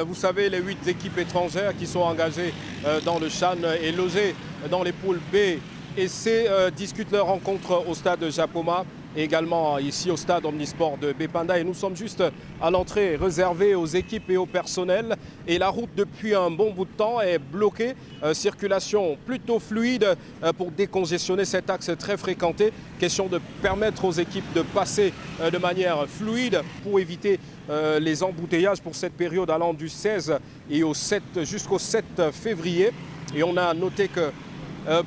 Vous savez, les 8 équipes étrangères qui sont engagées dans le CHAN et logées dans les poules B et C discutent leur rencontre au stade Japoma et également ici au stade Omnisport de Bépanda. Et nous sommes juste à l'entrée réservée aux équipes et au personnel. Et la route depuis un bon bout de temps est bloquée. Circulation plutôt fluide pour décongestionner cet axe très fréquenté. Question de permettre aux équipes de passer de manière fluide pour éviter les embouteillages pour cette période allant du 16 et jusqu'au 7 février. Et on a noté que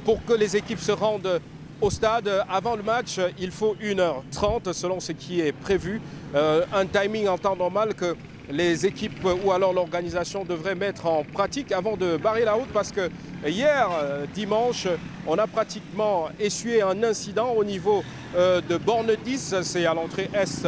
pour que les équipes se rendent au stade avant le match, il faut 1h30 selon ce qui est prévu. Un timing en temps normal que les équipes ou alors l'organisation devrait mettre en pratique avant de barrer la route, parce que hier, dimanche, on a pratiquement essuyé un incident au niveau de borne 10, c'est à l'entrée est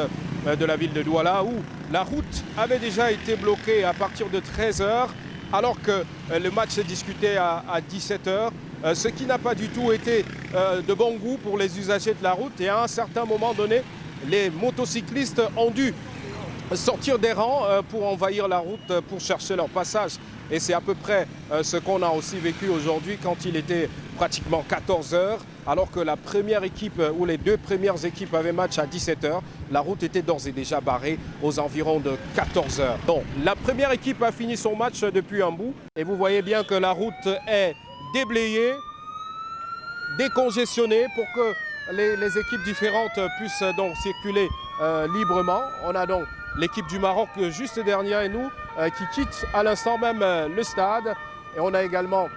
de la ville de Douala, où la route avait déjà été bloquée à partir de 13h alors que le match s'est discuté à 17h. Ce qui n'a pas du tout été de bon goût pour les usagers de la route. Et à un certain moment donné, les motocyclistes ont dû sortir des rangs pour envahir la route, pour chercher leur passage. Et c'est à peu près ce qu'on a aussi vécu aujourd'hui quand il était pratiquement 14h, alors que la première équipe ou les deux premières équipes avaient match à 17h. La route était d'ores et déjà barrée aux environs de 14h. Bon, la première équipe a fini son match depuis un bout et vous voyez bien que la route est déblayé, décongestionné pour que les équipes différentes puissent donc circuler librement. On a donc l'équipe du Maroc juste derrière nous qui quitte à l'instant même le stade. Et on a également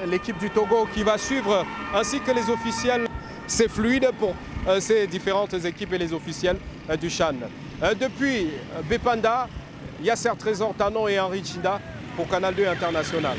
l'équipe du Togo qui va suivre, ainsi que les officiels. C'est fluide pour ces différentes équipes et les officiels du CHAN. Depuis Bépanda, Yasser Trésor, Tanon et Henri Chinda pour Canal 2 International.